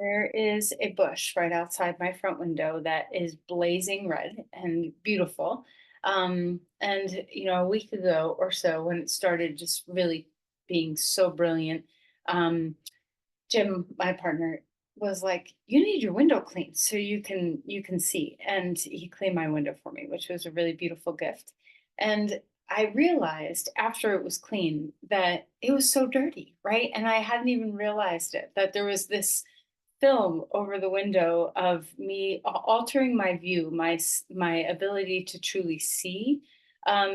There is a bush right outside my front window that is blazing red and beautiful. A week ago or so, when it started just really being so brilliant, um, Jim, my partner, was like, "You need your window cleaned so you can see." And he cleaned my window for me, which was a really beautiful gift. And I realized after it was clean that it was so dirty, right? And I hadn't even realized it, that there was this film over the window of me altering my view, my ability to truly see,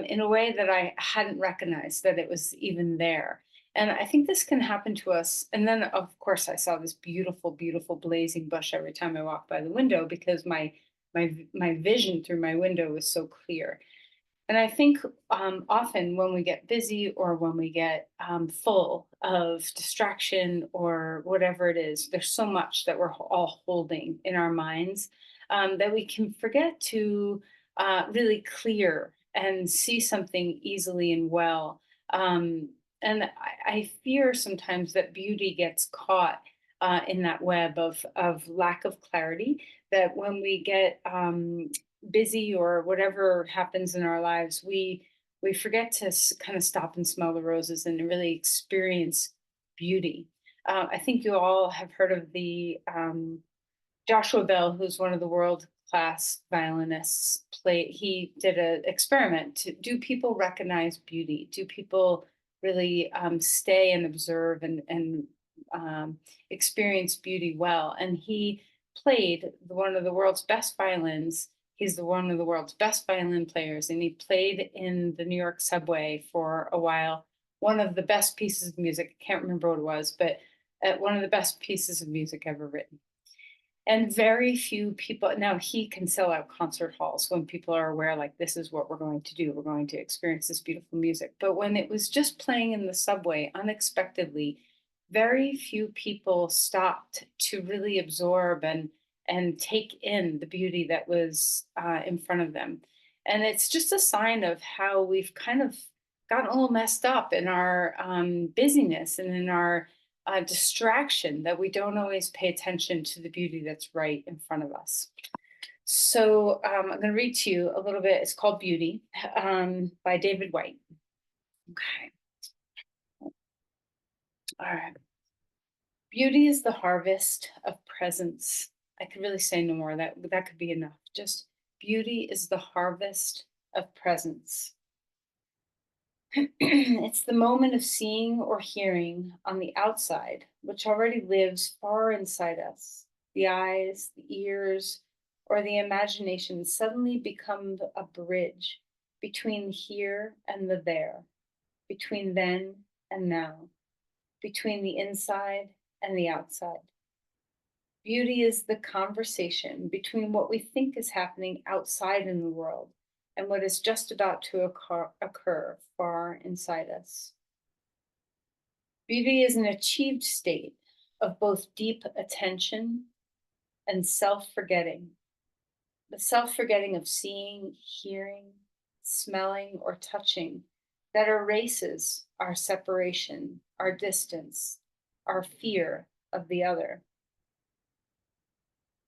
in a way that I hadn't recognized that it was even there. And I think this can happen to us. And then, of course, I saw this beautiful, beautiful blazing bush every time I walked by the window because my vision through my window was so clear. And I think often when we get busy or when we get full of distraction or whatever it is, there's so much that we're all holding in our minds that we can forget to really clear and see something easily and well. And I fear sometimes that beauty gets caught in that web of lack of clarity, that when we get busy or whatever happens in our lives, we forget to kind of stop and smell the roses and really experience beauty. I think you all have heard of the Joshua Bell, who's one of the world class violinists. He did an experiment to do people recognize beauty? Do people really stay and observe and um, experience beauty well? And he played one of the world's best violins. He's one of the world's best violin players, and he played in the New York subway for a while. One of the best pieces of music. I can't remember what it was, but one of the best pieces of music ever written. And very few people, now he can sell out concert halls when people are aware, like, this is what we're going to do. We're going to experience this beautiful music. But when it was just playing in the subway unexpectedly, very few people stopped to really absorb and take in the beauty that was in front of them. And it's just a sign of how we've kind of gotten a little messed up in our busyness and in our distraction, that we don't always pay attention to the beauty that's right in front of us. So I'm going to read to you a little bit. It's called Beauty by David White. Okay. All right. Beauty is the harvest of presence. I could really say no more. That could be enough. Just beauty is the harvest of presence. It's the moment of seeing or hearing on the outside, which already lives far inside us. The eyes, the ears, or the imagination suddenly become a bridge between the here and the there, between then and now, between the inside and the outside. Beauty is the conversation between what we think is happening outside in the world and what is just about to occur far inside us. Beauty is an achieved state of both deep attention and self forgetting, the self forgetting of seeing, hearing, smelling, or touching that erases our separation, our distance, our fear of the other.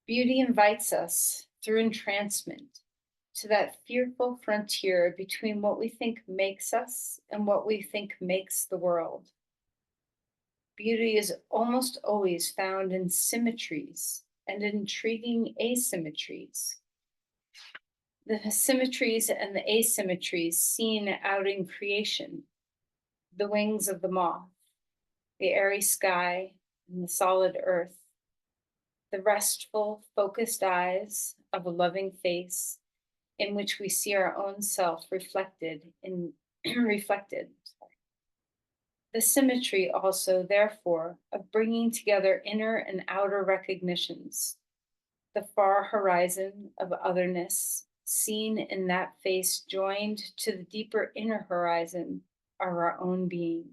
Beauty invites us through entrancement to that fearful frontier between what we think makes us and what we think makes the world. Beauty is almost always found in symmetries and intriguing asymmetries. The symmetries and the asymmetries seen out in creation, the wings of the moth, the airy sky, and the solid earth, the restful, focused eyes of a loving face in which we see our own self reflected in reflected. The symmetry also, therefore, of bringing together inner and outer recognitions, the far horizon of otherness seen in that face joined to the deeper inner horizon of our own being.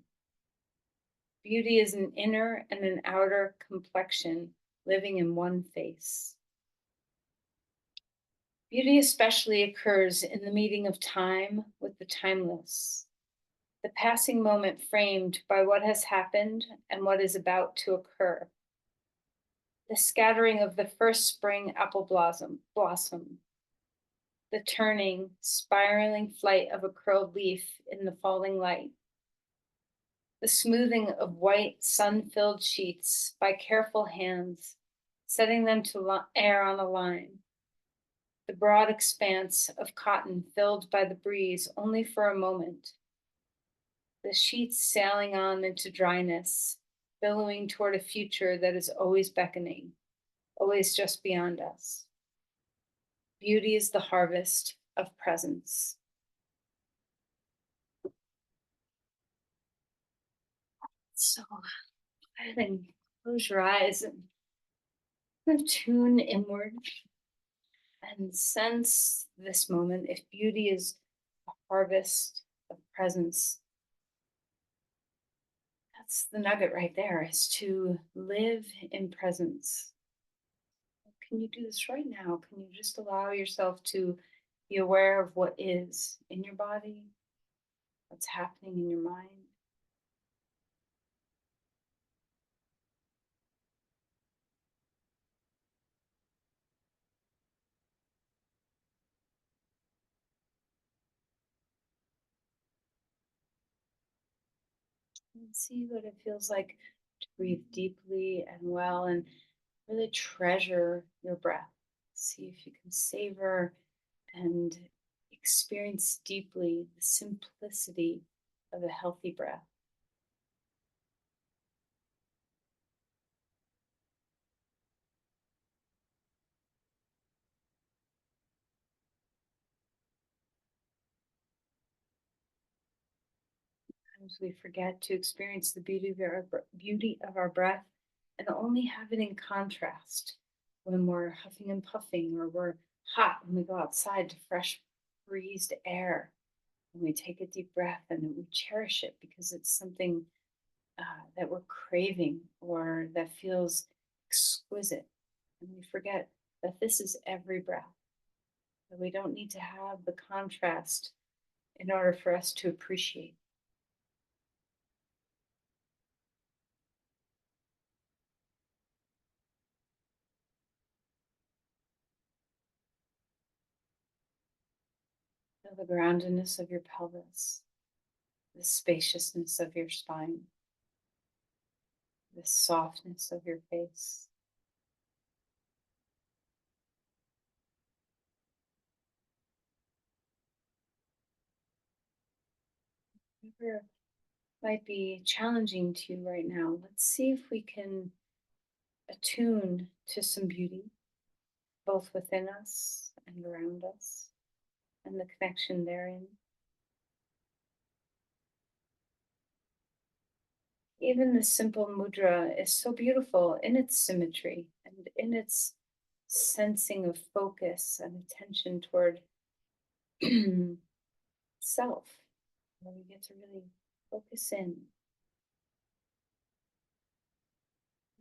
Beauty is an inner and an outer complexion living in one face. Beauty especially occurs in the meeting of time with the timeless, the passing moment framed by what has happened and what is about to occur. the scattering of the first spring apple blossom, the turning, spiraling flight of a curled leaf in the falling light, the smoothing of white, sun-filled sheets by careful hands, setting them to air on a line, the broad expanse of cotton filled by the breeze only for a moment, the sheets sailing on into dryness, billowing toward a future that is always beckoning, always just beyond us. Beauty is the harvest of presence. So, then close your eyes and kind of tune inward and sense this moment. If beauty is a harvest of presence, that's the nugget right there, is to live in presence. Can you do this right now? Can you just allow yourself to be aware of what is in your body, what's happening in your mind? And see what it feels like to breathe deeply and well, and really treasure your breath. See if you can savor and experience deeply the simplicity of a healthy breath. Sometimes we forget to experience the beauty of our breath and only have it in contrast when we're huffing and puffing, or we're hot when we go outside to fresh breezed air. And we take a deep breath and we cherish it because it's something that we're craving or that feels exquisite. And we forget that this is every breath, that we don't need to have the contrast in order for us to appreciate. Feel the groundedness of your pelvis, the spaciousness of your spine, the softness of your face. Whatever might be challenging to you right now, let's see if we can attune to some beauty, both within us and around us, and the connection therein. Even the simple mudra is so beautiful in its symmetry and in its sensing of focus and attention toward self, where we get to really focus in.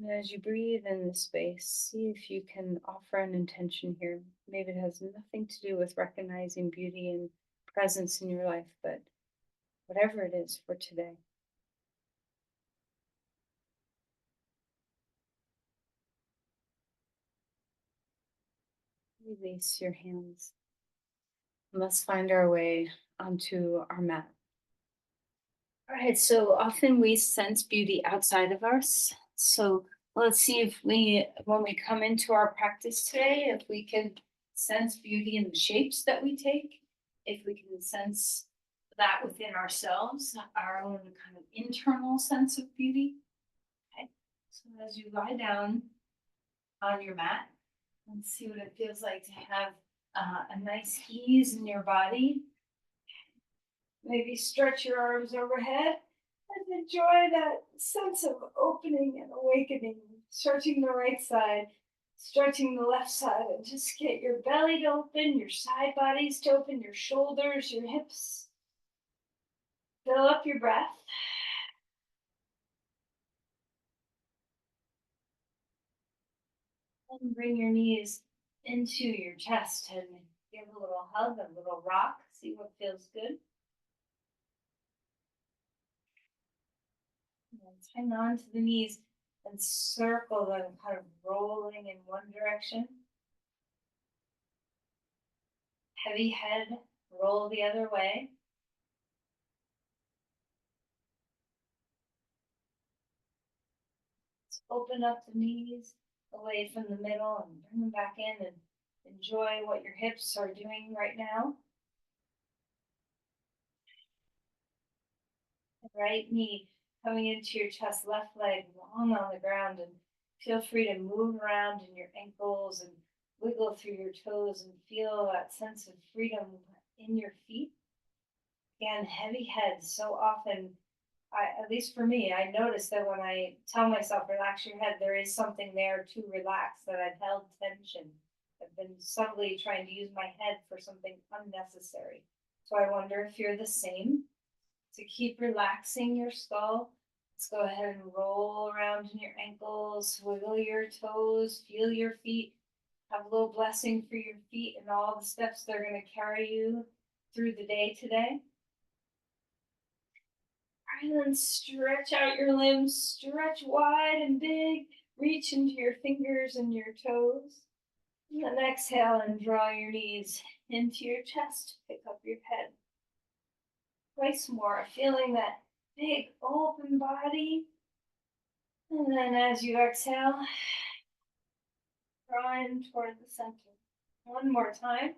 And as you breathe in the space, see if you can offer an intention here. Maybe it has nothing to do with recognizing beauty and presence in your life, but whatever it is for today. Release your hands. And let's find our way onto our mat. All right, so often we sense beauty outside of us. So let's see if when we come into our practice today, if we can sense beauty in the shapes that we take, if we can sense that within ourselves, our own kind of internal sense of beauty. Okay, so as you lie down on your mat, let's see what it feels like to have a nice ease in your body. Maybe stretch your arms overhead and enjoy that sense of opening and awakening. Stretching the right side, stretching the left side, and just get your belly to open, your side bodies to open, your shoulders, your hips. Fill up your breath. And bring your knees into your chest and give a little hug, a little rock. See what feels good. And hang on to the knees and circle them, kind of rolling in one direction. Heavy head, roll the other way. Let's open up the knees away from the middle and bring them back in and enjoy what your hips are doing right now. Right knee coming into your chest, left leg long on the ground, and feel free to move around in your ankles and wiggle through your toes and feel that sense of freedom in your feet. Again, heavy head. So often, at least for me, I notice that when I tell myself relax your head, there is something there to relax, that I've held tension. I've been subtly trying to use my head for something unnecessary. So I wonder if you're the same. To keep relaxing your skull, let's go ahead and roll around in your ankles, wiggle your toes, feel your feet. Have a little blessing for your feet and all the steps they're going to carry you through the day today. And then stretch out your limbs, stretch wide and big, reach into your fingers and your toes. And then exhale and draw your knees into your chest, pick up your head. Twice more, feeling that big open body. And then as you exhale, draw in toward the center. One more time.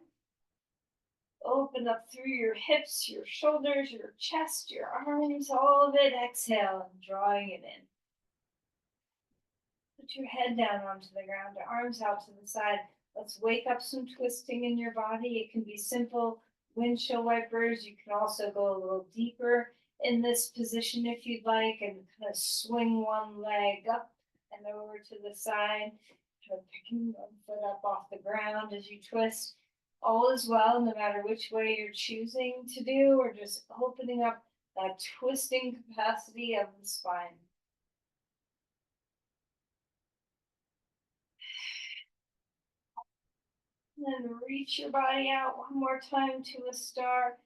Open up through your hips, your shoulders, your chest, your arms, all of it. Exhale and drawing it in. Put your head down onto the ground, arms out to the side. Let's wake up some twisting in your body. It can be simple windshield wipers. You can also go a little deeper in this position if you'd like, and kind of swing one leg up and over to the side. Kind of picking one foot up off the ground as you twist. All is well, no matter which way you're choosing to do, or just opening up that twisting capacity of the spine. And then reach your body out one more time to a star.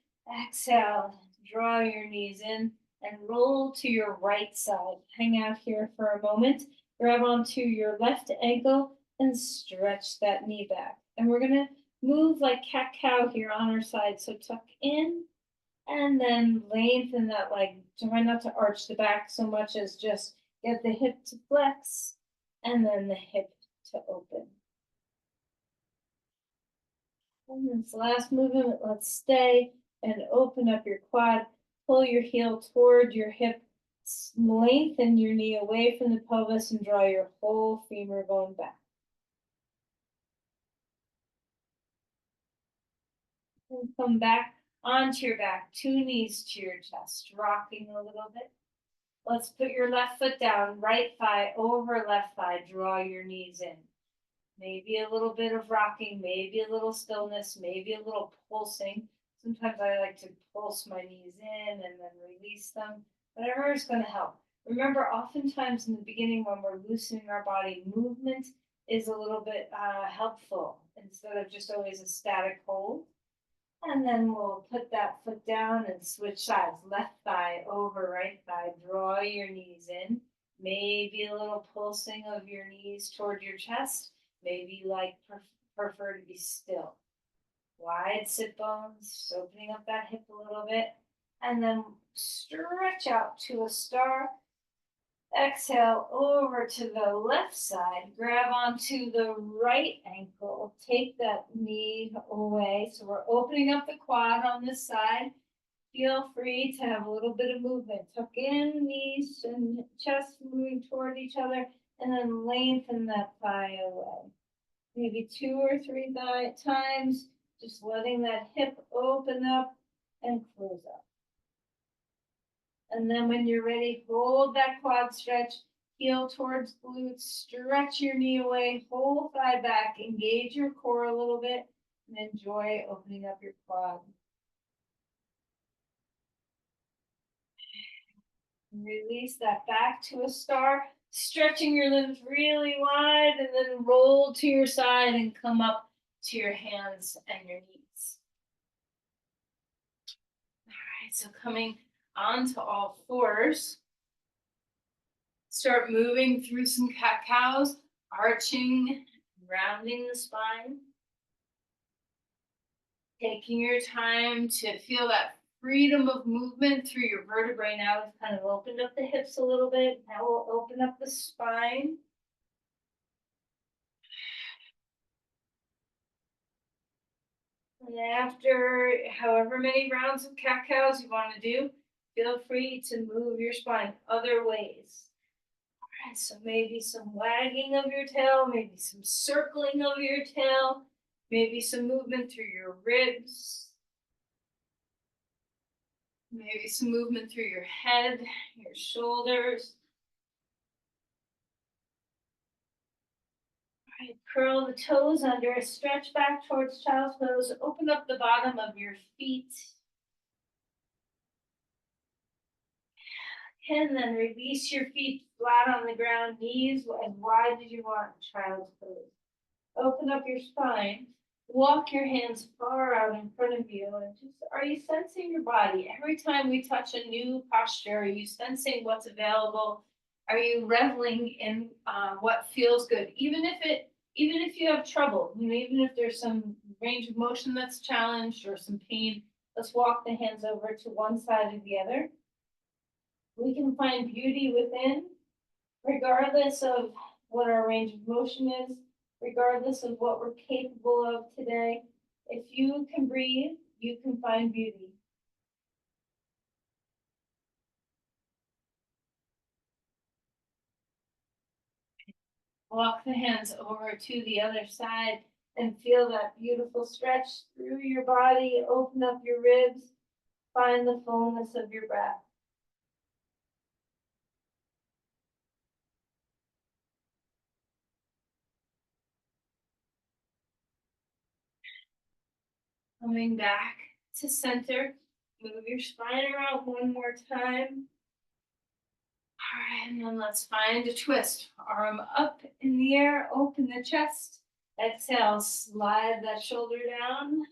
Exhale, draw your knees in and roll to your right side. Hang out here for a moment. Grab onto your left ankle and stretch that knee back. And we're going to move like cat-cow here on our side. So tuck in and then lengthen that leg. Try not to arch the back so much as just get the hip to flex and then the hip to open. And this last movement, let's stay and open up your quad. Pull your heel toward your hip. Lengthen your knee away from the pelvis and draw your whole femur bone back. And come back onto your back, two knees to your chest, rocking a little bit. Let's put your left foot down, right thigh over left thigh, draw your knees in. Maybe a little bit of rocking, maybe a little stillness, maybe a little pulsing. Sometimes I like to pulse my knees in and then release them. Whatever is going to help. Remember, oftentimes in the beginning when we're loosening our body, movement is a little bit helpful instead of just always a static hold. And then we'll put that foot down and switch sides. Left thigh over right thigh. Draw your knees in. Maybe a little pulsing of your knees toward your chest. Maybe you like prefer to be still. Wide sit bones, opening up that hip a little bit. And then stretch out to a star. Exhale over to the left side. Grab onto the right ankle. Take that knee away. So we're opening up the quad on this side. Feel free to have a little bit of movement. Tuck in, knees and chest moving toward each other, and then lengthen that thigh away. Maybe 2 or 3 times, just letting that hip open up and close up. And then when you're ready, hold that quad stretch, heel towards glutes, stretch your knee away, whole thigh back, engage your core a little bit, and enjoy opening up your quad. Release that back to a star, stretching your limbs really wide, and then roll to your side and come up to your hands and your knees. All right, so coming onto all fours. Start moving through some cat cows, arching, rounding the spine. Taking your time to feel that freedom of movement through your vertebrae. Now we've kind of opened up the hips a little bit. Now we'll open up the spine. And after however many rounds of cat cows you want to do, feel free to move your spine other ways. All right, so maybe some wagging of your tail, maybe some circling of your tail, maybe some movement through your ribs, maybe some movement through your head, your shoulders. All right, curl the toes under, stretch back towards child's pose, open up the bottom of your feet. And then release your feet flat on the ground, knees as wide as you want, child's pose. Open up your spine. Walk your hands far out in front of you. And just, are you sensing your body? Every time we touch a new posture, are you sensing what's available? Are you reveling in what feels good? Even if you have trouble, even if there's some range of motion that's challenged or some pain, let's walk the hands over to one side or the other. We can find beauty within, regardless of what our range of motion is, regardless of what we're capable of today. If you can breathe, you can find beauty. Walk the hands over to the other side and feel that beautiful stretch through your body. Open up your ribs. Find the fullness of your breath. Coming back to center. Move your spine around one more time. All right, and then let's find a twist. Arm up in the air, open the chest. Exhale, slide that shoulder down.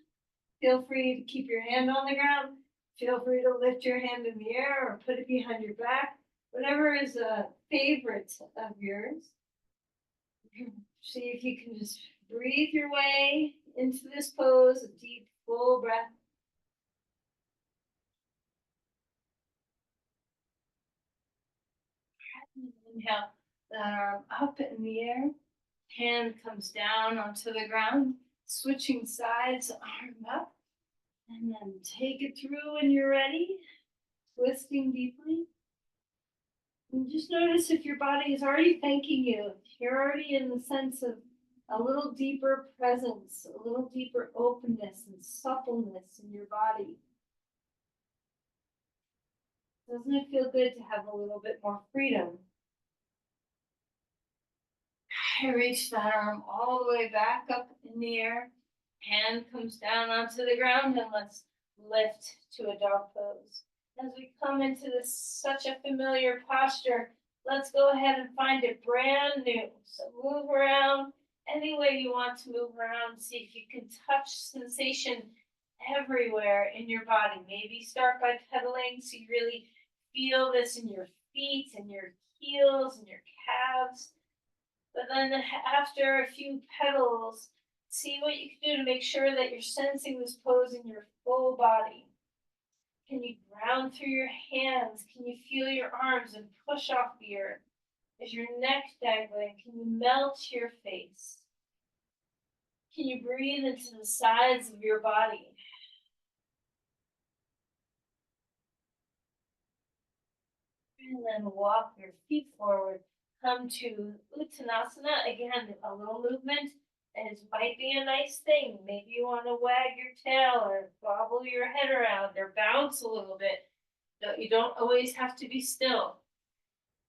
Feel free to keep your hand on the ground. Feel free to lift your hand in the air or put it behind your back. Whatever is a favorite of yours. See if you can just breathe your way into this pose, a deep, full breath. Inhale that arm up in the air. Hand comes down onto the ground. Switching sides, arm up. And then take it through when you're ready. Twisting deeply. And just notice if your body is already thanking you. You're already in the sense of a little deeper presence, a little deeper openness and suppleness in your body. Doesn't it feel good to have a little bit more freedom? I reach that arm all the way back up in the air. Hand comes down onto the ground, and let's lift to a dog pose. As we come into this such a familiar posture, let's go ahead and find it brand new. So move around any way you want to move around. See if you can touch sensation everywhere in your body. Maybe start by pedaling so you really feel this in your feet and your heels and your calves. But then after a few pedals, see what you can do to make sure that you're sensing this pose in your full body. Can you ground through your hands? Can you feel your arms and push off the earth? Is your neck dangling? Can you melt your face? Can you breathe into the sides of your body? And then walk your feet forward. Come to Uttanasana. Again, a little movement. And it might be a nice thing. Maybe you want to wag your tail or bobble your head around or bounce a little bit. You don't always have to be still.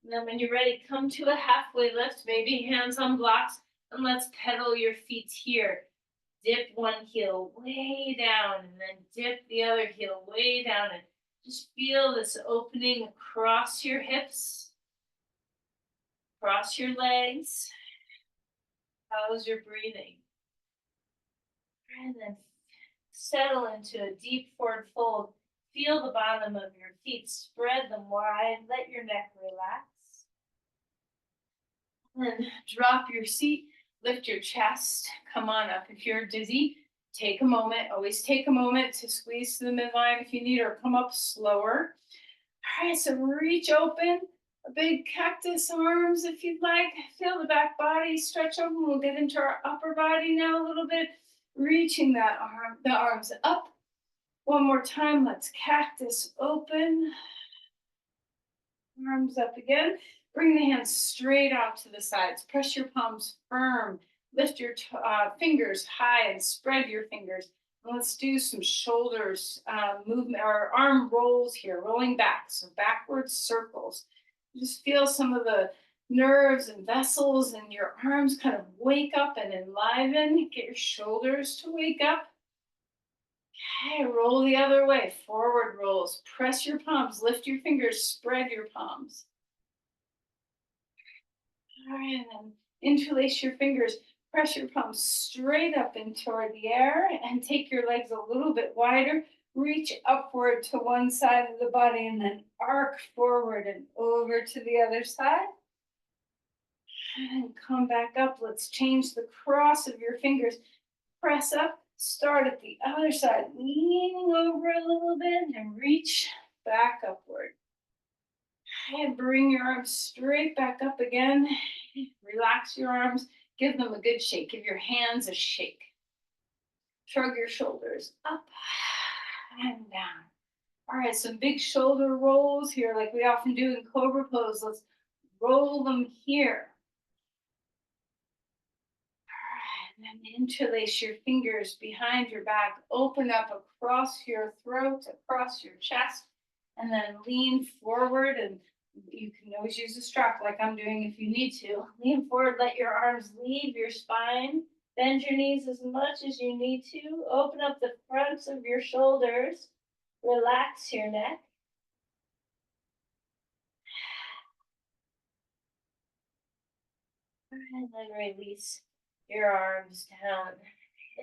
And then when you're ready, come to a halfway lift, maybe hands on blocks, and let's pedal your feet here. Dip one heel way down and then dip the other heel way down and just feel this opening across your hips, across your legs. How's your breathing? And then settle into a deep forward fold. Feel the bottom of your feet, spread them wide, let your neck relax. And drop your seat, lift your chest, come on up. If you're dizzy, take a moment, always take a moment to squeeze to the midline if you need, or come up slower. All right, so reach open, a big cactus arms if you'd like. Feel the back body stretch open. We'll get into our upper body now a little bit, reaching the arms up. One more time, let's cactus open. Arms up again. Bring the hands straight out to the sides. Press your palms firm. Lift your fingers high and spread your fingers. And let's do some shoulders movement or arm rolls here, rolling back. So backwards circles. Just feel some of the nerves and vessels in your arms kind of wake up and enliven. Get your shoulders to wake up. Okay, roll the other way. Forward rolls. Press your palms. Lift your fingers. Spread your palms. All right, and then interlace your fingers. Press your palms straight up and toward the air and take your legs a little bit wider. Reach upward to one side of the body and then arc forward and over to the other side. And come back up. Let's change the cross of your fingers. Press up. Start at the other side, leaning over a little bit and reach back upward. And bring your arms straight back up again. Relax your arms. Give them a good shake. Give your hands a shake. Shrug your shoulders up and down. All right, some big shoulder rolls here like we often do in Cobra Pose. Let's roll them here. And then interlace your fingers behind your back. Open up across your throat, across your chest, and then lean forward. And you can always use a strap like I'm doing if you need to. Lean forward, let your arms leave your spine. Bend your knees as much as you need to. Open up the fronts of your shoulders. Relax your neck. And then release your arms down.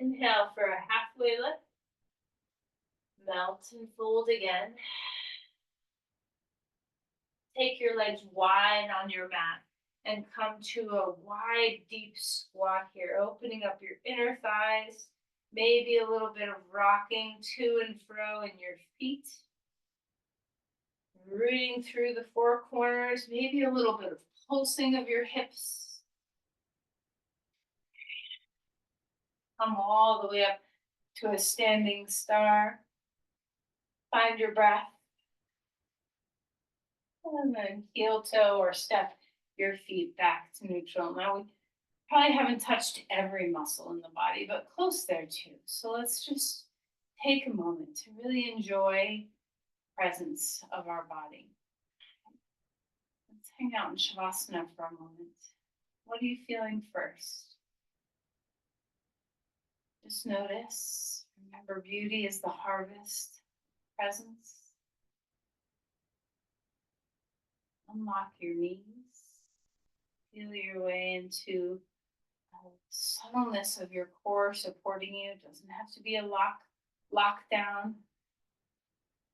Inhale for a halfway lift. Melt and fold again. Take your legs wide on your mat and come to a wide, deep squat here, opening up your inner thighs, maybe a little bit of rocking to and fro in your feet. Rooting through the four corners, maybe a little bit of pulsing of your hips. Come all the way up to a standing star. Find your breath. And then heel toe or step your feet back to neutral. Now we probably haven't touched every muscle in the body, but close there too. So let's just take a moment to really enjoy the presence of our body. Let's hang out in Shavasana for a moment. What are you feeling first? Just notice. Remember, beauty is the harvest. Presence. Unlock your knees. Feel your way into subtleness of your core supporting you. It doesn't have to be a lockdown.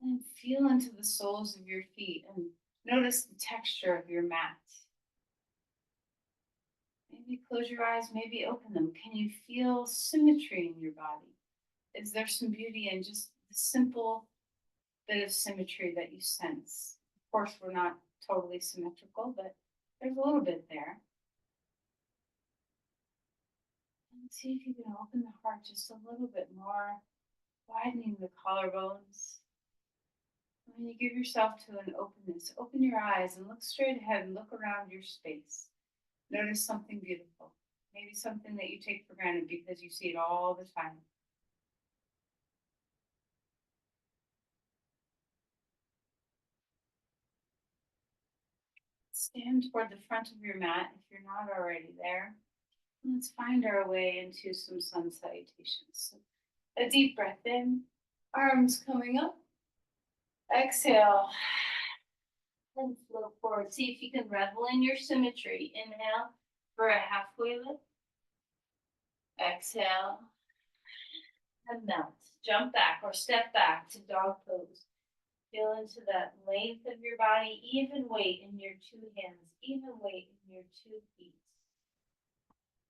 And feel into the soles of your feet and notice the texture of your mat. Maybe close your eyes, maybe open them. Can you feel symmetry in your body? Is there some beauty in just the simple bit of symmetry that you sense? Of course, we're not totally symmetrical, but there's a little bit there. And see if you can open the heart just a little bit more, widening the collarbones. When you give yourself to an openness, open your eyes and look straight ahead and look around your space. Notice something beautiful, maybe something that you take for granted because you see it all the time. Stand toward the front of your mat if you're not already there. Let's find our way into some sun salutations. So a deep breath in, arms coming up. Exhale and flow forward. See if you can revel in your symmetry. Inhale for a halfway lift. Exhale and melt. Jump back or step back to dog pose. Feel into that length of your body, even weight in your two hands, even weight in your 2 feet.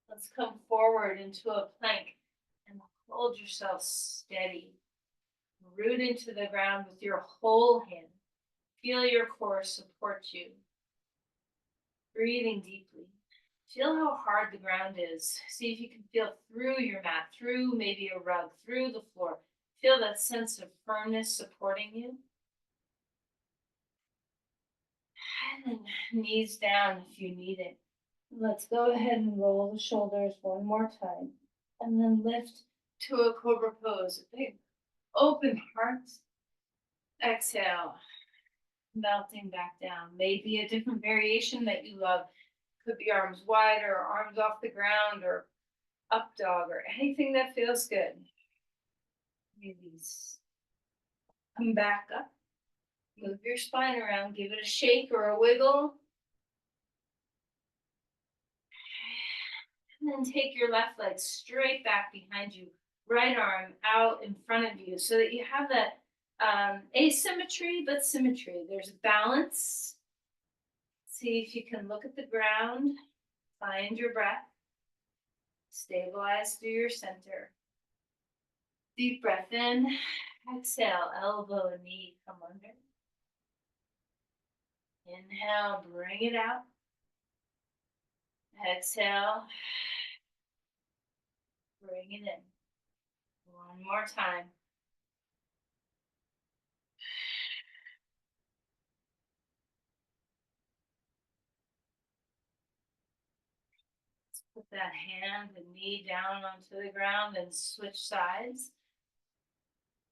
Let's come forward into a plank and hold yourself steady. Root into the ground with your whole hand. Feel your core support you. Breathing deeply. Feel how hard the ground is. See if you can feel through your mat, through maybe a rug, through the floor. Feel that sense of firmness supporting you. And then knees down if you need it. Let's go ahead and roll the shoulders one more time. And then lift to a cobra pose. A big open heart. Exhale. Melting back down. Maybe a different variation that you love. Could be arms wide or arms off the ground or up dog or anything that feels good. Release. Come back up. Move your spine around. Give it a shake or a wiggle. And then take your left leg straight back behind you. Right arm out in front of you so that you have that asymmetry but symmetry. There's balance. See if you can look at the ground. Find your breath. Stabilize through your center. Deep breath in. Exhale, elbow and knee come under. Inhale, bring it out. Exhale, bring it in. One more time. Let's put that hand and knee down onto the ground and switch sides.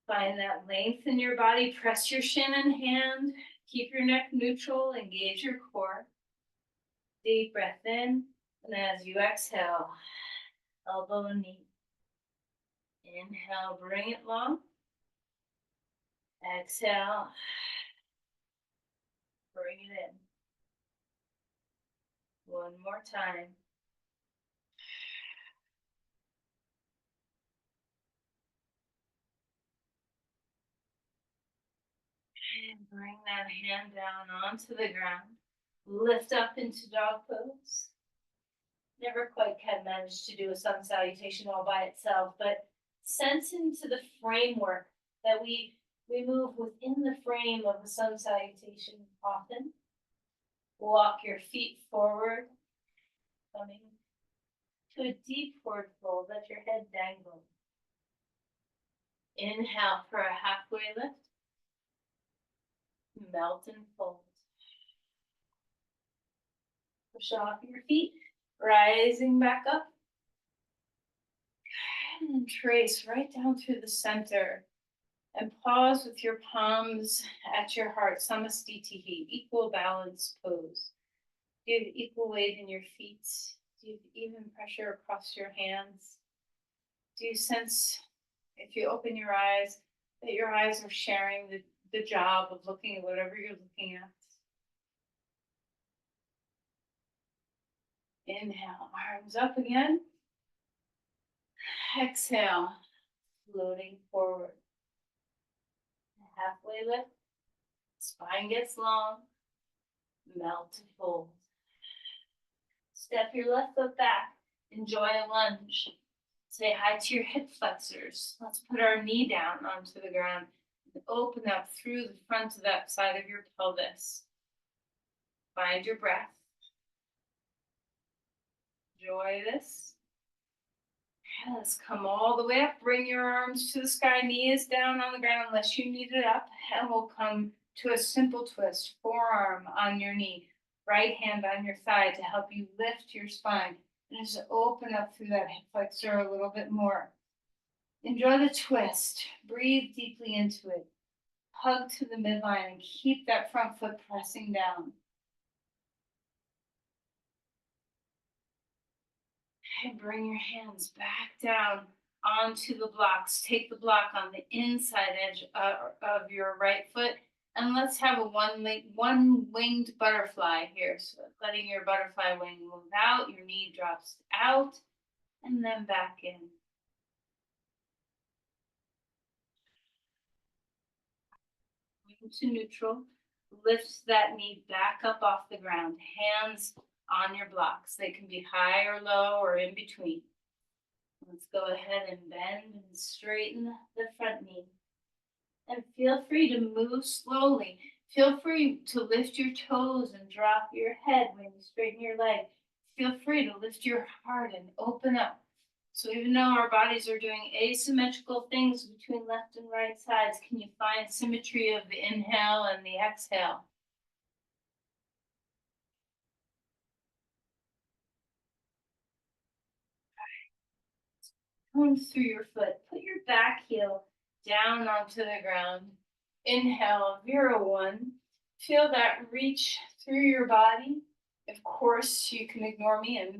Find that length in your body. Press your shin and hand. Keep your neck neutral. Engage your core. Deep breath in. And as you exhale, elbow and knee. Inhale, bring it long. Exhale, bring it in. One more time. And bring that hand down onto the ground. Lift up into dog pose. Never quite can manage to do a sun salutation all by itself, but sense into the framework that we move within the frame of the sun salutation often. Walk your feet forward, coming to a deep forward fold. Let your head dangle. Inhale for a halfway lift. Melt and fold. Push off your feet, rising back up. And then trace right down through the center. And pause with your palms at your heart, Samastitihi, equal balance pose. Do you have equal weight in your feet? Do you have even pressure across your hands? Do you sense, if you open your eyes, that your eyes are sharing the job of looking at whatever you're looking at? Inhale, arms up again. Exhale, floating forward. Halfway lift. Spine gets long. Melt to fold. Step your left foot back. Enjoy a lunge. Say hi to your hip flexors. Let's put our knee down onto the ground and open up through the front of that side of your pelvis. Find your breath. Enjoy this. Let's come all the way up. Bring your arms to the sky. Knee is down on the ground unless you need it up. And we'll come to a simple twist. Forearm on your knee. Right hand on your thigh to help you lift your spine. And just open up through that hip flexor a little bit more. Enjoy the twist. Breathe deeply into it. Hug to the midline and keep that front foot pressing down. And bring your hands back down onto the blocks. Take the block on the inside edge of your right foot. And let's have a one winged butterfly here. So letting your butterfly wing move out, your knee drops out, and then back in. To neutral. Lift that knee back up off the ground. Hands on your blocks. They can be high or low or in between. Let's go ahead and bend and straighten the front knee. And feel free to move slowly. Feel free to lift your toes and drop your head when you straighten your leg. Feel free to lift your heart and open up. So even though our bodies are doing asymmetrical things between left and right sides, can you find symmetry of the inhale and the exhale? Come through your foot. Put your back heel down onto the ground. Inhale, Vira one. Feel that reach through your body. Of course, you can ignore me and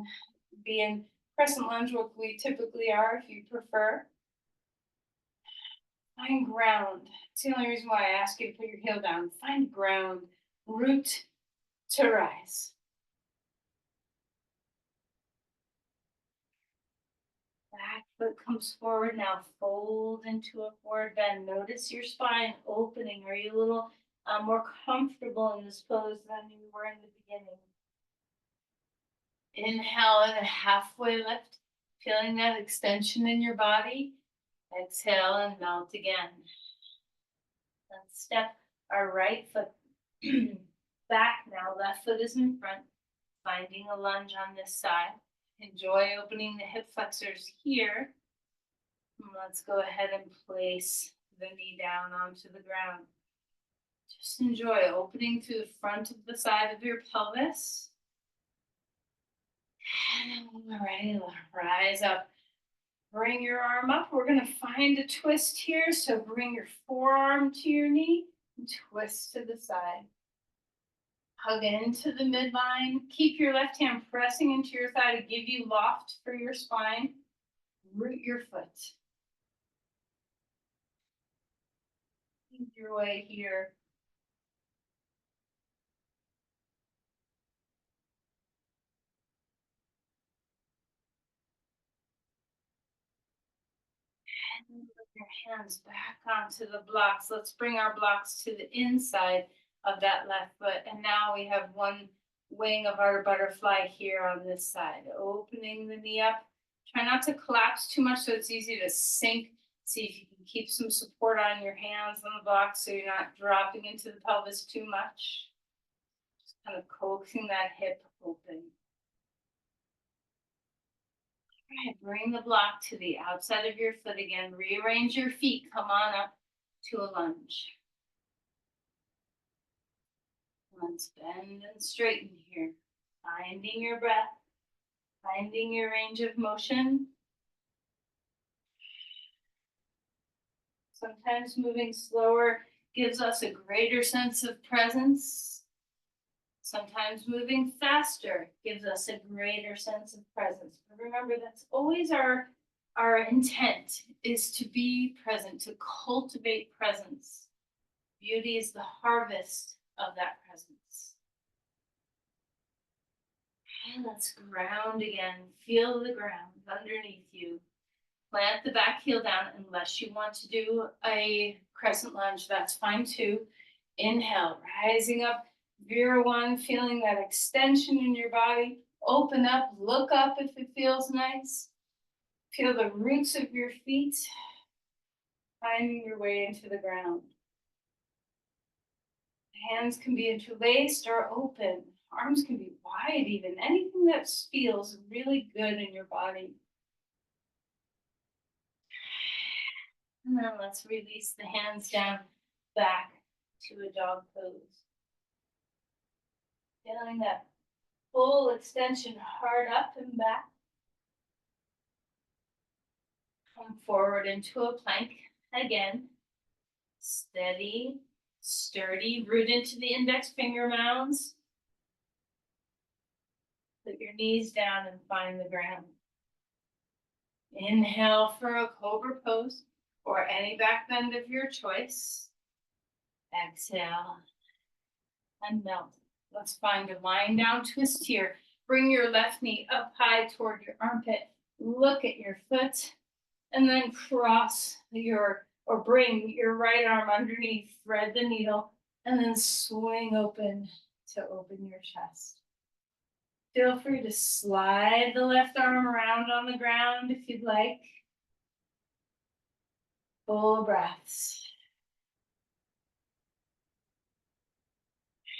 be in crescent lunge, what we typically are if you prefer. Find ground. It's the only reason why I ask you to put your heel down. Find ground. Root to rise. Back foot comes forward. Now fold into a forward bend. Notice your spine opening. Are you a little more comfortable in this pose than you were in the beginning? Inhale and a halfway lift. Feeling that extension in your body. Exhale and melt again. Let's step our right foot back now. Left foot is in front. Finding a lunge on this side. Enjoy opening the hip flexors here. Let's go ahead and place the knee down onto the ground. Just enjoy opening through the front of the side of your pelvis. And when we're ready, rise up. Bring your arm up. We're going to find a twist here. So bring your forearm to your knee and twist to the side. Hug into the midline. Keep your left hand pressing into your thigh to give you loft for your spine. Root your foot. Keep your way here. And move your hands back onto the blocks. Let's bring our blocks to the inside of that left foot. And now we have one wing of our butterfly here on this side. Opening the knee up. Try not to collapse too much so it's easy to sink. See if you can keep some support on your hands on the blocks so you're not dropping into the pelvis too much. Just kind of coaxing that hip open. All right, bring the block to the outside of your foot again. Rearrange your feet. Come on up to a lunge. Let's bend and straighten here. Finding your breath. Finding your range of motion. Sometimes moving slower gives us a greater sense of presence. Sometimes moving faster gives us a greater sense of presence. But remember, that's always our intent, is to be present, to cultivate presence. Beauty is the harvest of that presence. Okay, let's ground again. Feel the ground underneath you. Plant the back heel down unless you want to do a crescent lunge. That's fine too. Inhale, rising up. Vira one, feeling that extension in your body. Open up, look up if it feels nice. Feel the roots of your feet. Finding your way into the ground. Hands can be interlaced or open. Arms can be wide even. Anything that feels really good in your body. And then let's release the hands down back to a dog pose. Feeling that full extension, hard up and back. Come forward into a plank again. Steady, sturdy, root into the index finger mounds. Put your knees down and find the ground. Inhale for a cobra pose or any back bend of your choice. Exhale and melt. Let's find a lying down twist here. Bring your left knee up high toward your armpit. Look at your foot and then cross or bring your right arm underneath, thread the needle, and then swing open to open your chest. Feel free to slide the left arm around on the ground if you'd like. Full breaths.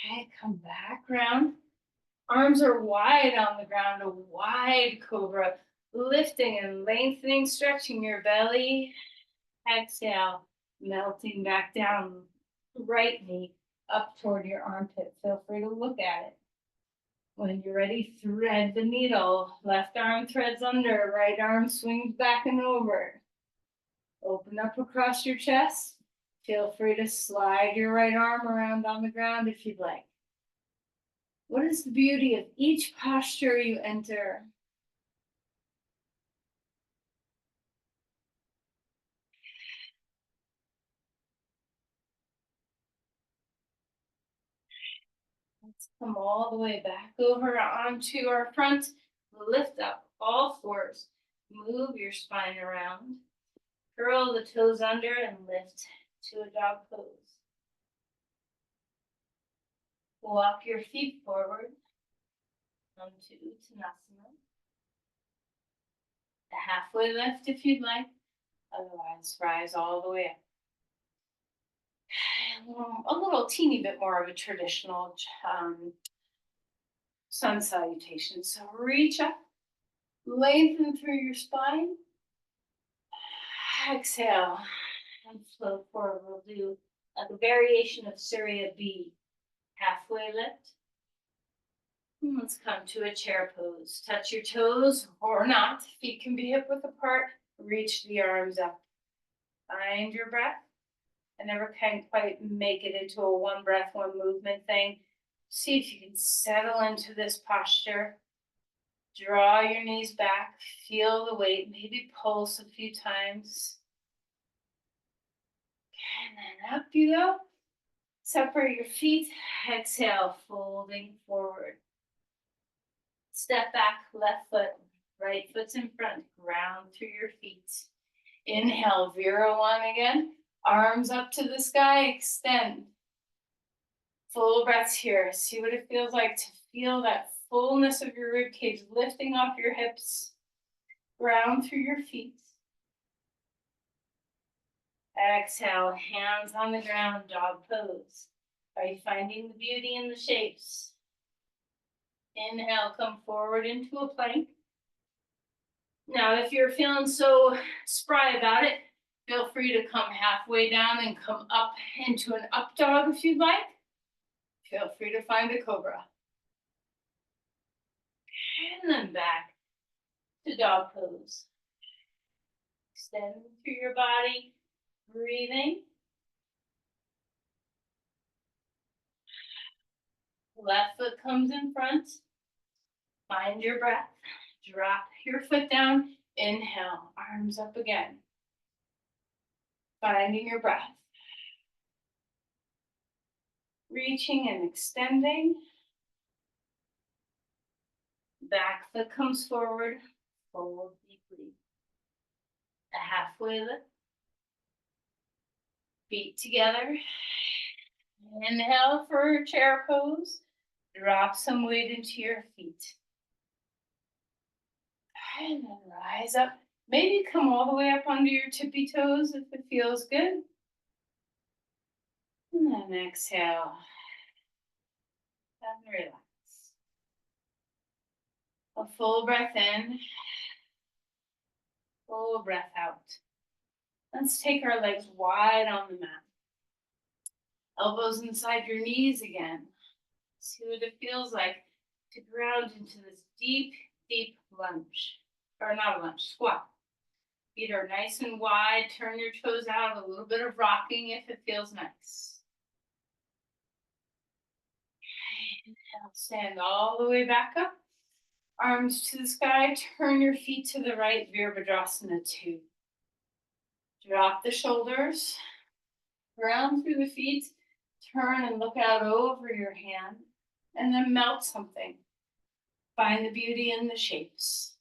Okay, come back round. Arms are wide on the ground, a wide cobra, lifting and lengthening, stretching your belly. Exhale, melting back down, right knee up toward your armpit. Feel free to look at it. When you're ready, thread the needle. Left arm threads under, right arm swings back and over. Open up across your chest. Feel free to slide your right arm around on the ground if you'd like. What is the beauty of each posture you enter? Let's come all the way back over onto our front. Lift up all fours. Move your spine around. Curl the toes under and lift to a dog pose. Walk your feet forward onto Uttanasana. A halfway lift if you'd like. Otherwise, rise all the way up. A little teeny bit more of a traditional sun salutation. So reach up, lengthen through your spine. Exhale and float forward. We'll do a variation of Surya B. Halfway lift. Let's come to a chair pose. Touch your toes or not. Feet can be hip width apart. Reach the arms up. Find your breath. I never can quite make it into a one breath, one movement thing. See if you can settle into this posture. Draw your knees back. Feel the weight. Maybe pulse a few times. And then up you go. Separate your feet. Exhale, folding forward. Step back, left foot, right foot's in front. Ground through your feet. Inhale, Vira-1 again. Arms up to the sky, extend. Full breaths here. See what it feels like to feel that fullness of your rib cage lifting off your hips. Ground through your feet. Exhale, hands on the ground, dog pose. Are you finding the beauty in the shapes? Inhale, come forward into a plank. Now, if you're feeling so spry about it, feel free to come halfway down and come up into an up dog if you'd like. Feel free to find a cobra. And then back to dog pose. Extend through your body, breathing. Left foot comes in front. Find your breath. Drop your foot down. Inhale, arms up again. Finding your breath. Reaching and extending. Back foot comes forward. Fold deeply. A halfway lift. Feet together. Inhale for chair pose. Drop some weight into your feet. And then rise up. Maybe come all the way up onto your tippy toes if it feels good. And then exhale. And relax. A full breath in. Full breath out. Let's take our legs wide on the mat. Elbows inside your knees again. See what it feels like to ground into this deep, deep lunge. Or not a lunge, squat. Feet are nice and wide. Turn your toes out. A little bit of rocking if it feels nice. Inhale, stand all the way back up. Arms to the sky. Turn your feet to the right. Virabhadrasana 2. Drop the shoulders. Ground through the feet. Turn and look out over your hand. And then melt something. Find the beauty in the shapes.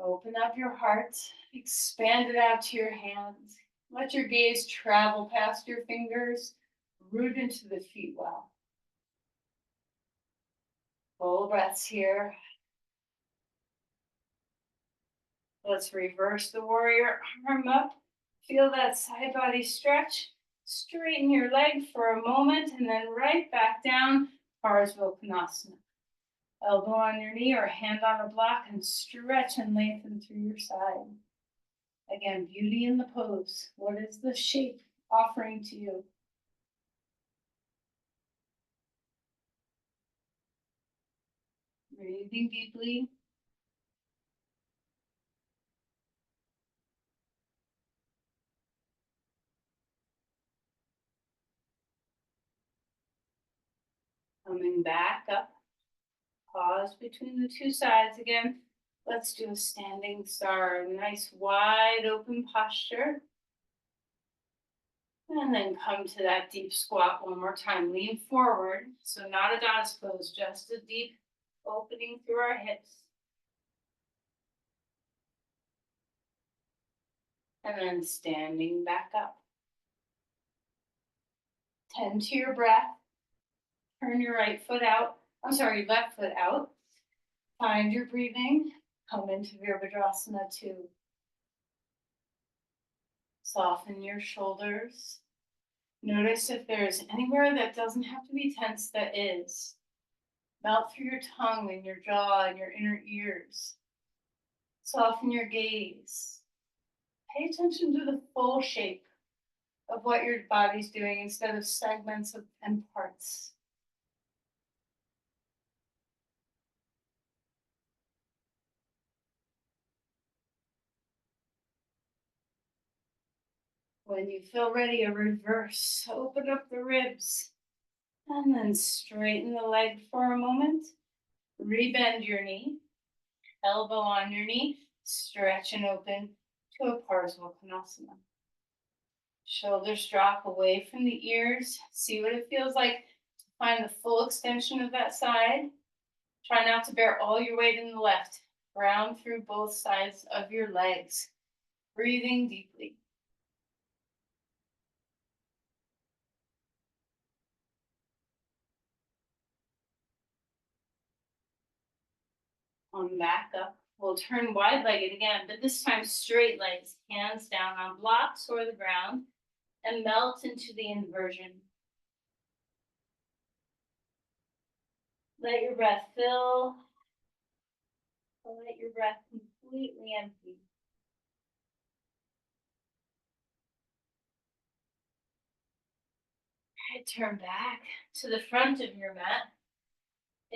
Open up your heart, expand it out to your hands. Let your gaze travel past your fingers, root into the feet well. Full breaths here. Let's reverse the warrior arm up. Feel that side body stretch. Straighten your leg for a moment and then right back down, Parsvakonasana. Elbow on your knee or hand on a block and stretch and lengthen through your side. Again, beauty in the pose. What is the shape offering to you? Breathing deeply. Coming back up. Pause between the two sides again. Let's do a standing star, a nice wide open posture. And then come to that deep squat one more time. Lean forward. So not a dance pose, just a deep opening through our hips. And then standing back up. Tend to your breath. Turn your left foot out. Find your breathing. Come into Virabhadrasana 2. Soften your shoulders. Notice if there's anywhere that doesn't have to be tense that is. Melt through your tongue and your jaw and your inner ears. Soften your gaze. Pay attention to the full shape of what your body's doing instead of segments and parts. When you feel ready, a reverse. Open up the ribs. And then straighten the leg for a moment. Rebend your knee. Elbow on your knee. Stretch and open to a Parsvakonasana. Shoulders drop away from the ears. See what it feels like to find the full extension of that side. Try not to bear all your weight in the left. Ground through both sides of your legs. Breathing deeply. On back up. We'll turn wide-legged again, but this time straight legs, hands down on blocks or the ground, and melt into the inversion. Let your breath fill. Let your breath completely empty. All right, turn back to the front of your mat.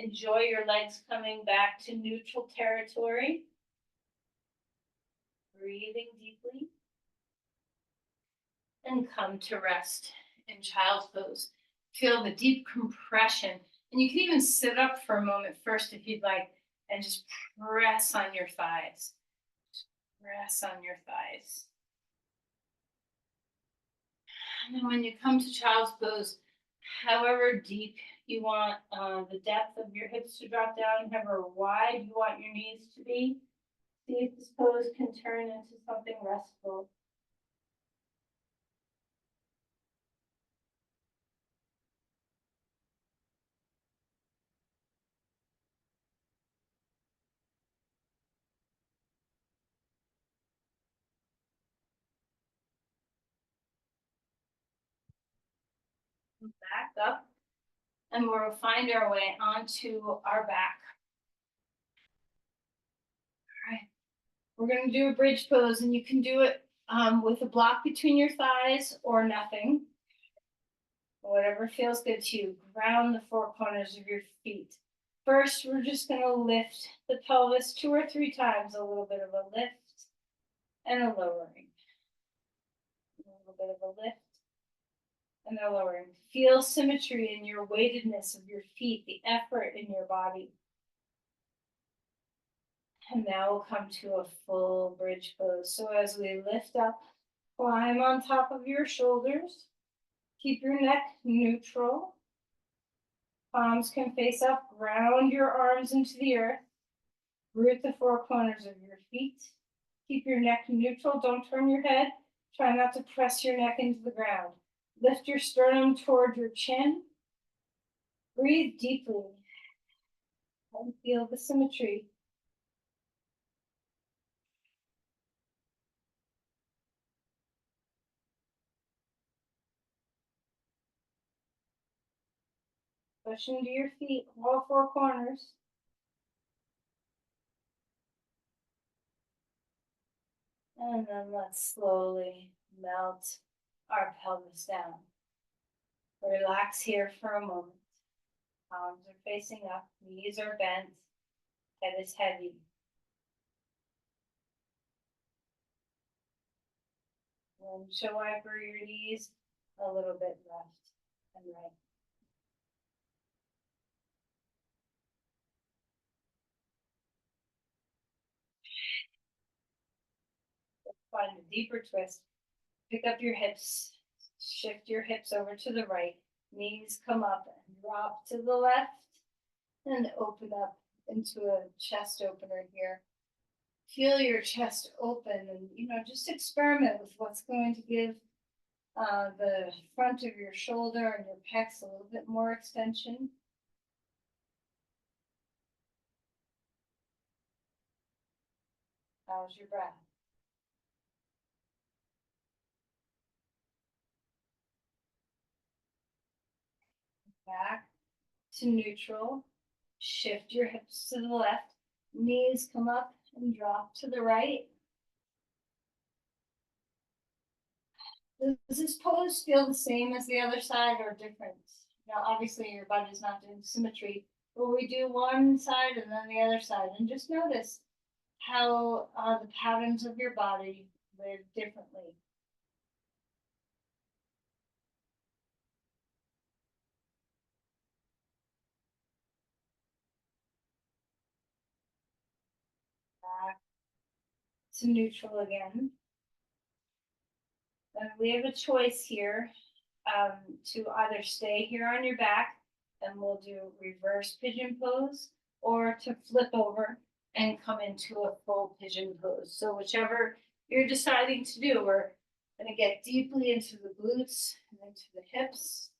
Enjoy your legs coming back to neutral territory. Breathing deeply. And come to rest in child's pose. Feel the deep compression. And you can even sit up for a moment first if you'd like, and just press on your thighs. Press on your thighs. And then when you come to child's pose, however deep you want the depth of your hips to drop down, however wide you want your knees to be, see if this pose can turn into something restful. Back up, and we'll find our way onto our back. All right, we're going to do a bridge pose, and you can do it with a block between your thighs or nothing. Whatever feels good to you. Ground the four corners of your feet. First, we're just going to lift the pelvis 2 or 3 times, a little bit of a lift and a lowering. A little bit of a lift and a lowering. Feel symmetry in your weightedness of your feet, the effort in your body. And now we'll come to a full bridge pose. So as we lift up, climb on top of your shoulders. Keep your neck neutral. Palms can face up. Ground your arms into the earth. Root the 4 corners of your feet. Keep your neck neutral. Don't turn your head. Try not to press your neck into the ground. Lift your sternum toward your chin. Breathe deeply. And feel the symmetry. Push into your feet, all four corners. And then let's slowly melt our pelvis down. Relax here for a moment. Palms are facing up, knees are bent, head is heavy. Windshield wiper your knees a little bit left and right. Find a deeper twist. Pick up your hips, shift your hips over to the right, knees come up and drop to the left, and open up into a chest opener here. Feel your chest open and, just experiment with what's going to give the front of your shoulder and your pecs a little bit more extension. How's your breath? Back to neutral. Shift your hips to the left. Knees come up and drop to the right. Does this pose feel the same as the other side or different? Now, obviously your body's not doing symmetry, but we do one side and then the other side, and just notice how the patterns of your body live differently. Back to neutral again. And we have a choice here to either stay here on your back and we'll do reverse pigeon pose, or to flip over and come into a full pigeon pose. So whichever you're deciding to do, we're going to get deeply into the glutes and into the hips.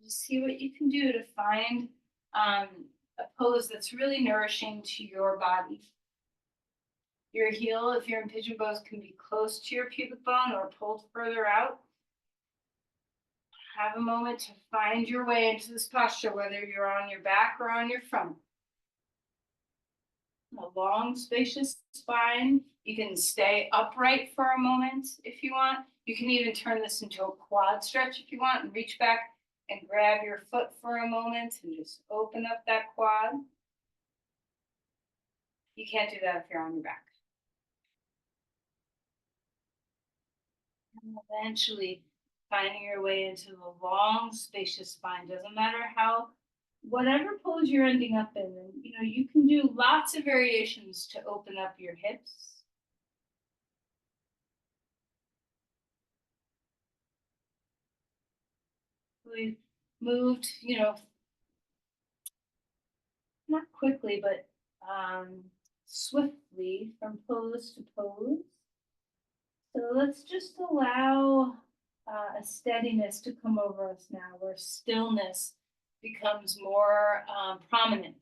Just see what you can do to find a pose that's really nourishing to your body. Your heel, if you're in pigeon pose, can be close to your pubic bone or pulled further out. Have a moment to find your way into this posture, whether you're on your back or on your front. A long, spacious spine. You can stay upright for a moment if you want. You can even turn this into a quad stretch if you want and reach back and grab your foot for a moment and just open up that quad. You can't do that if you're on your back. And eventually finding your way into the long, spacious spine. Doesn't matter whatever pose you're ending up in, and you can do lots of variations to open up your hips. We've moved, not quickly, but swiftly from pose to pose. So let's just allow a steadiness to come over us now, where stillness becomes more prominent.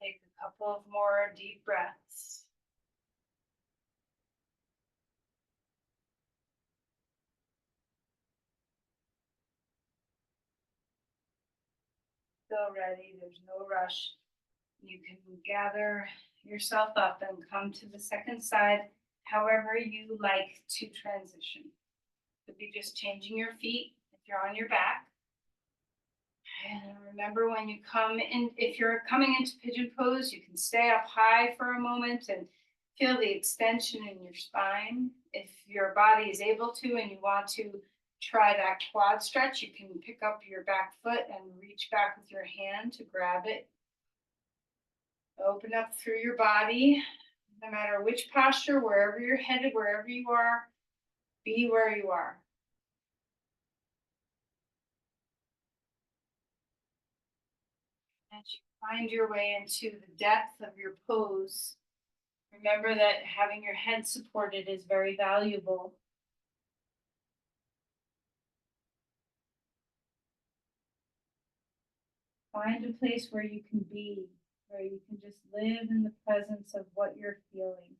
Take a couple of more deep breaths. Feel ready, there's no rush. You can gather yourself up and come to the second side however you like to transition. Could be just changing your feet if you're on your back. And remember, when you come in, if you're coming into pigeon pose, you can stay up high for a moment and Feel the extension in your spine. If your body is able to and you want to try that quad stretch, you can pick up your back foot and reach back with your hand to grab it. Open up through your body, no matter which posture, wherever you're headed, wherever you are, be where you are. As you find your way into the depth of your pose, remember that having your head supported is very valuable. Find a place where you can be, where you can just live in the presence of what you're feeling.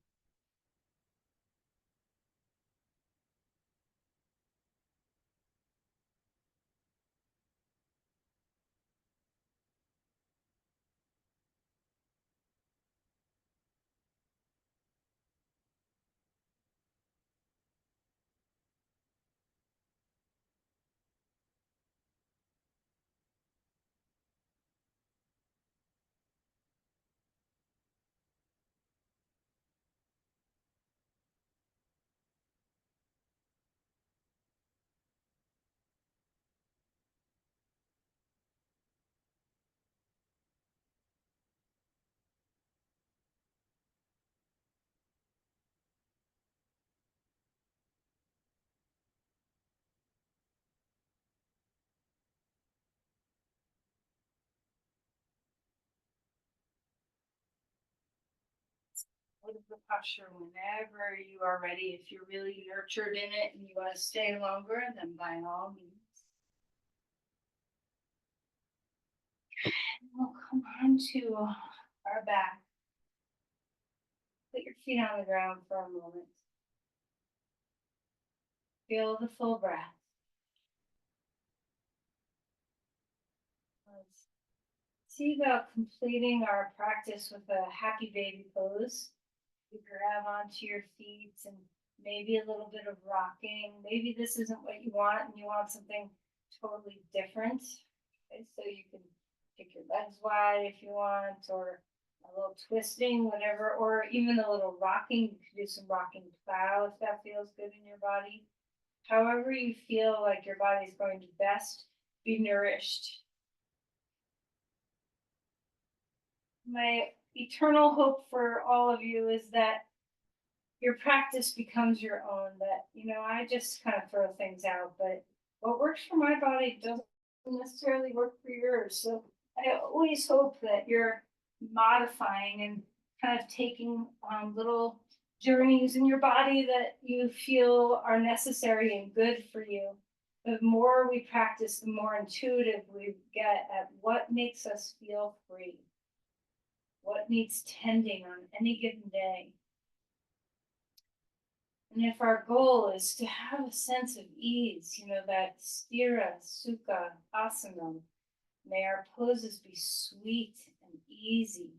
Out of the posture whenever you are ready. If you're really nurtured in it and you want to stay longer, then by all means. And we'll come on to our back. Put your feet on the ground for a moment. Feel the full breath. Let's see about completing our practice with a happy baby pose. You grab onto your feet and maybe a little bit of rocking. Maybe this isn't what you want and you want something totally different. Okay, so you can kick your legs wide if you want, or a little twisting, whatever, or even a little rocking. You can do some rocking plow if that feels good in your body. However you feel like your body is going to best be nourished. My eternal hope for all of you is that your practice becomes your own. That, I just kind of throw things out, but what works for my body doesn't necessarily work for yours. So I always hope that you're modifying and kind of taking little journeys in your body that you feel are necessary and good for you. The more we practice, the more intuitive we get at what makes us feel free, what needs tending on any given day. And if our goal is to have a sense of ease, that sthira, sukha, asana, may our poses be sweet and easy.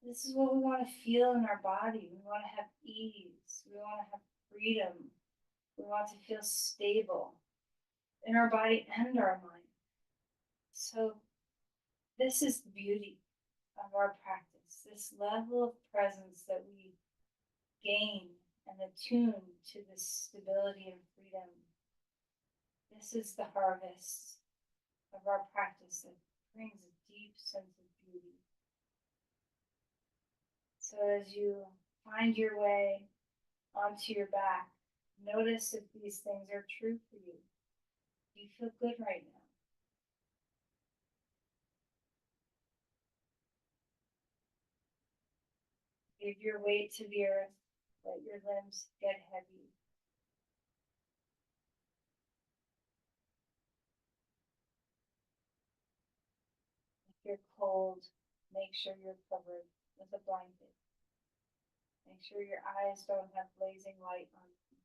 This is what we want to feel in our body. We want to have ease. We want to have freedom. We want to feel stable in our body and our mind. So this is the beauty of our practice, this level of presence that we gain and attune to this stability and freedom. This is the harvest of our practice that brings a deep sense of beauty. So as you find your way onto your back, notice if these things are true for you. Do you feel good right now? Give your weight to the earth. Let your limbs get heavy. If you're cold, make sure you're covered with a blanket. Make sure your eyes don't have blazing light on them.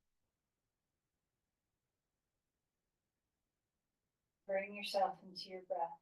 Bring yourself into your breath.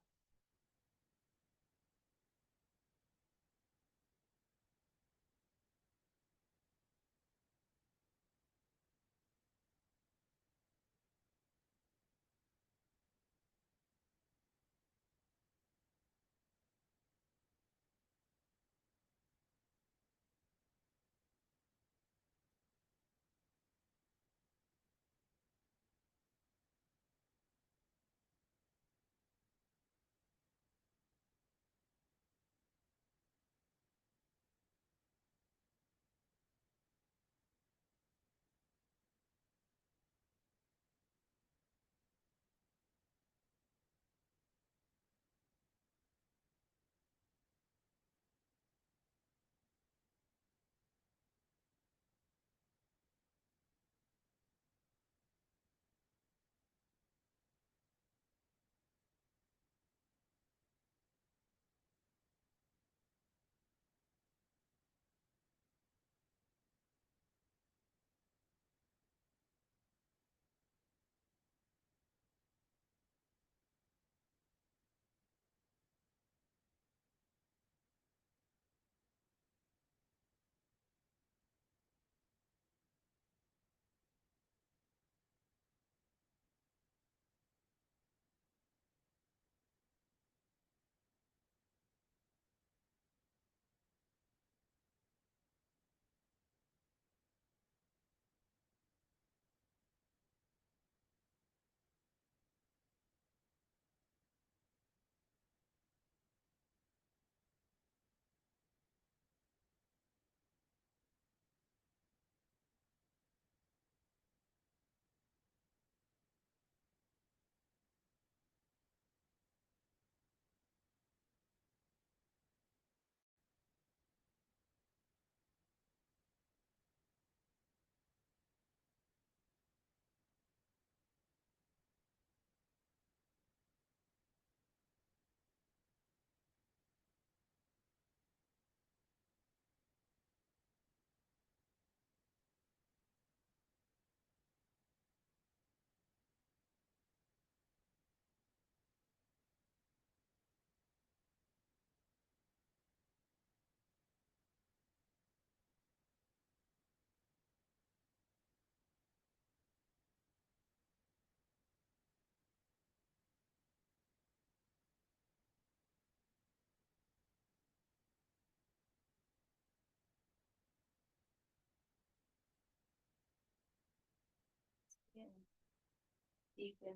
Deepen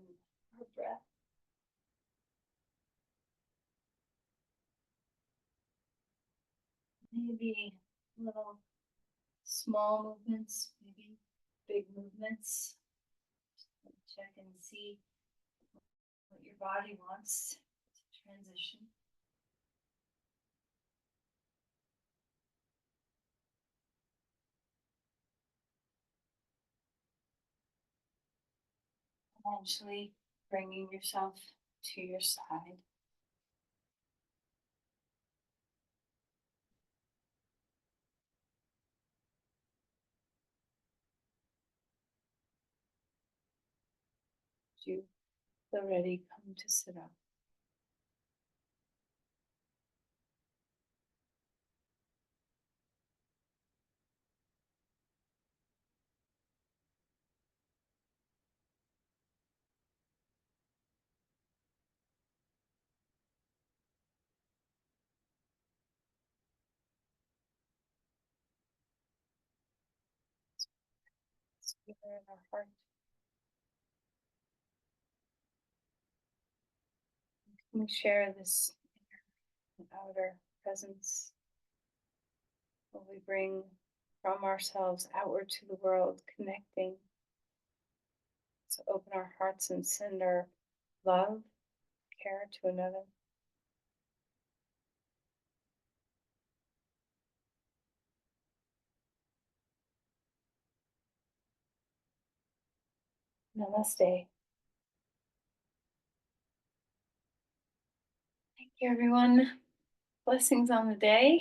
our breath. Maybe little small movements, maybe big movements. Check and see what your body wants to transition. Eventually bringing yourself to your side. You feel ready, come to sit up. It's here in our heart. We share this inner and outer presence. What we bring from ourselves outward to the world, connecting. So open our hearts and send our love, care to another. Namaste. Thank you, everyone. Blessings on the day.